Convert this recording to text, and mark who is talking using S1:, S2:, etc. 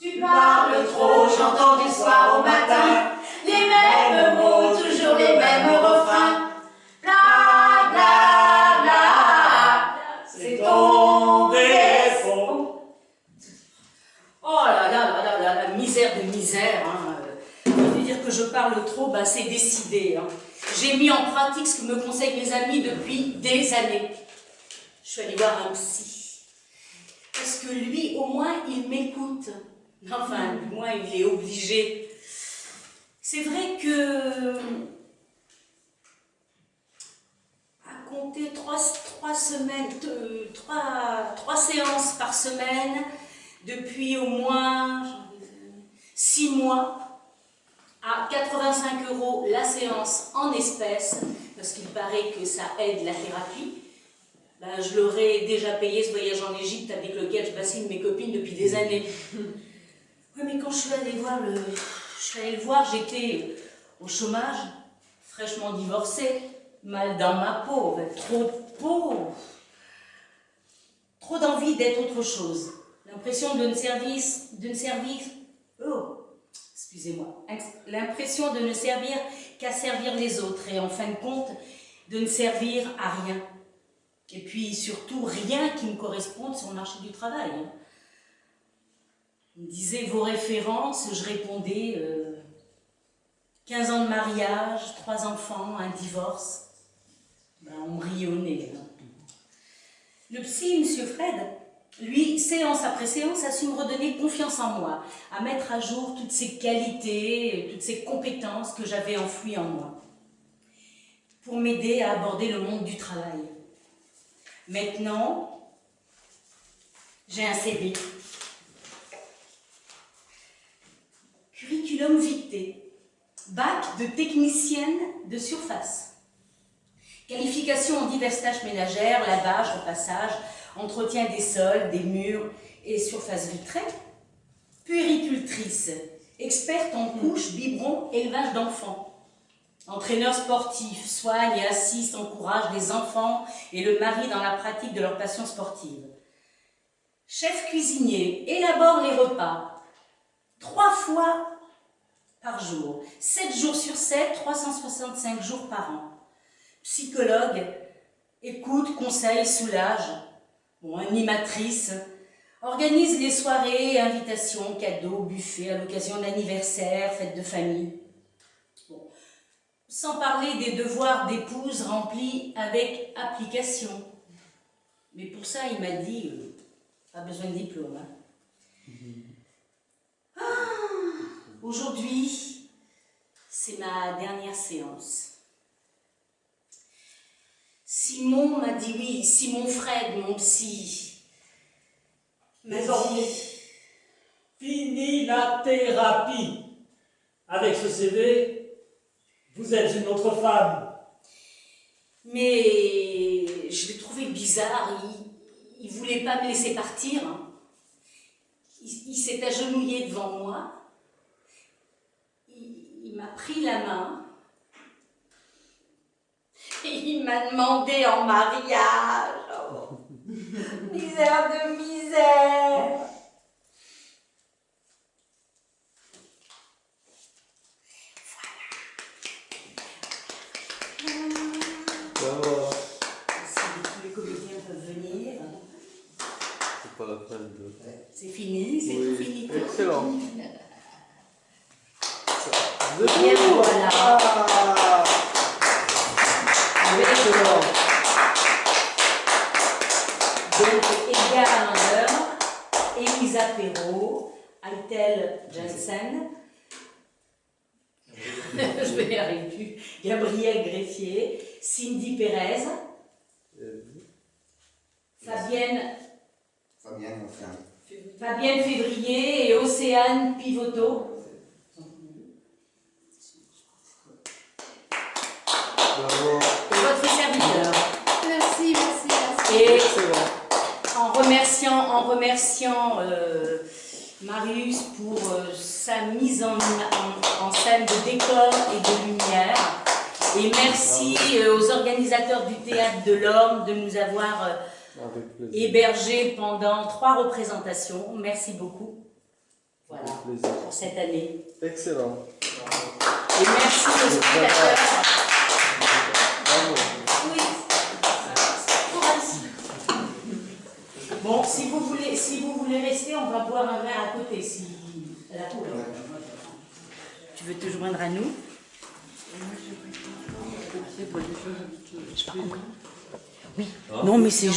S1: Tu parles trop, j'entends du soir au matin les mêmes mots, toujours les mêmes refrains. Bla bla bla, c'est ton défaut. Oh là là là là là, la misère de misère. Hein. Je veux dire que je parle trop, bah c'est décidé. Hein. J'ai mis en pratique ce que me conseillent mes amis depuis des années. Je suis allée voir un psy. Parce que lui, au moins, il m'écoute. Enfin, du moins, il est obligé. C'est vrai que, à compter trois séances par semaine, depuis au moins 6 mois, à 85 € la séance en espèces, parce qu'il paraît que ça aide la thérapie. Ben, je l'aurais déjà payé ce voyage en Égypte avec lequel je bassine mes copines depuis des années. Oui, mais quand je suis allée le voir, j'étais au chômage, fraîchement divorcée, mal dans ma peau, trop de peau, trop d'envie d'être autre chose. L'impression l'impression de ne servir qu'à servir les autres et en fin de compte, de ne servir à rien. Et puis surtout, rien qui me corresponde sur le marché du travail. On me disait vos références, je répondais 15 ans de mariage, 3 enfants, un divorce. Ben, on me riait au nez. Le psy, M. Fred, lui, séance après séance, a su me redonner confiance en moi, à mettre à jour toutes ces qualités, toutes ces compétences que j'avais enfouies en moi, pour m'aider à aborder le monde du travail. Maintenant, j'ai un CV. Curriculum vitae, bac de technicienne de surface. Qualification en diverses tâches ménagères, lavage, repassage, entretien des sols, des murs et surfaces vitrées. Puéricultrice, experte en couches, biberons, élevage d'enfants. Entraîneur sportif, soigne et assiste, encourage les enfants et le mari dans la pratique de leurs passions sportives. Chef cuisinier, élabore les repas 3 fois par jour, 7 jours sur 7, 365 jours par an. Psychologue, écoute, conseille, soulage. Bon, animatrice, organise les soirées, invitations, cadeaux, buffets à l'occasion d'anniversaires, fêtes de famille. Bon. Sans parler des devoirs d'épouse remplis avec application. Mais pour ça, il m'a dit, pas besoin de diplôme. Hein. Aujourd'hui, c'est ma dernière séance. Simon m'a dit oui, Simon Fred, mon psy, m'a dit...
S2: Fini la thérapie. Avec ce CV, vous êtes une autre femme.
S1: Mais je l'ai trouvé bizarre, il ne voulait pas me laisser partir. Il s'est agenouillé devant moi, il m'a pris la main et il m'a demandé en mariage. Oh, misère de misère.
S3: Voilà.
S1: Si tous les comédiens peuvent venir.
S3: C'est pas la fin de...
S1: C'est fini, c'est
S3: Oui.
S1: tout fini.
S3: Excellent.
S1: Bien voilà.
S3: Ah. Excellent.
S1: Donc, Edgar Alander, Elisa Perrault, Aitel Jensen, je vais y arriver, Gabriel Greffier, Cindy Pérez, Fabienne Février et Océane Pivoto.
S3: Bravo.
S1: Et votre serviteur.
S4: Merci.
S1: Et
S3: Excellent.
S1: en remerciant Marius pour sa mise en scène de décor et de lumière. Et merci aux organisateurs du Théâtre de l'Orme de nous avoir hébergés pendant 3 représentations. Merci beaucoup. Voilà. Voilà,
S3: plaisir.
S1: pour cette année.
S3: Excellent.
S1: Et merci aux spectateurs.
S3: Bravo.
S1: Oui. Bon, si vous voulez rester, on va boire un verre à côté, si à la cour. Tu veux te joindre à nous? J'ai pas compris. Oui. Non, mais c'est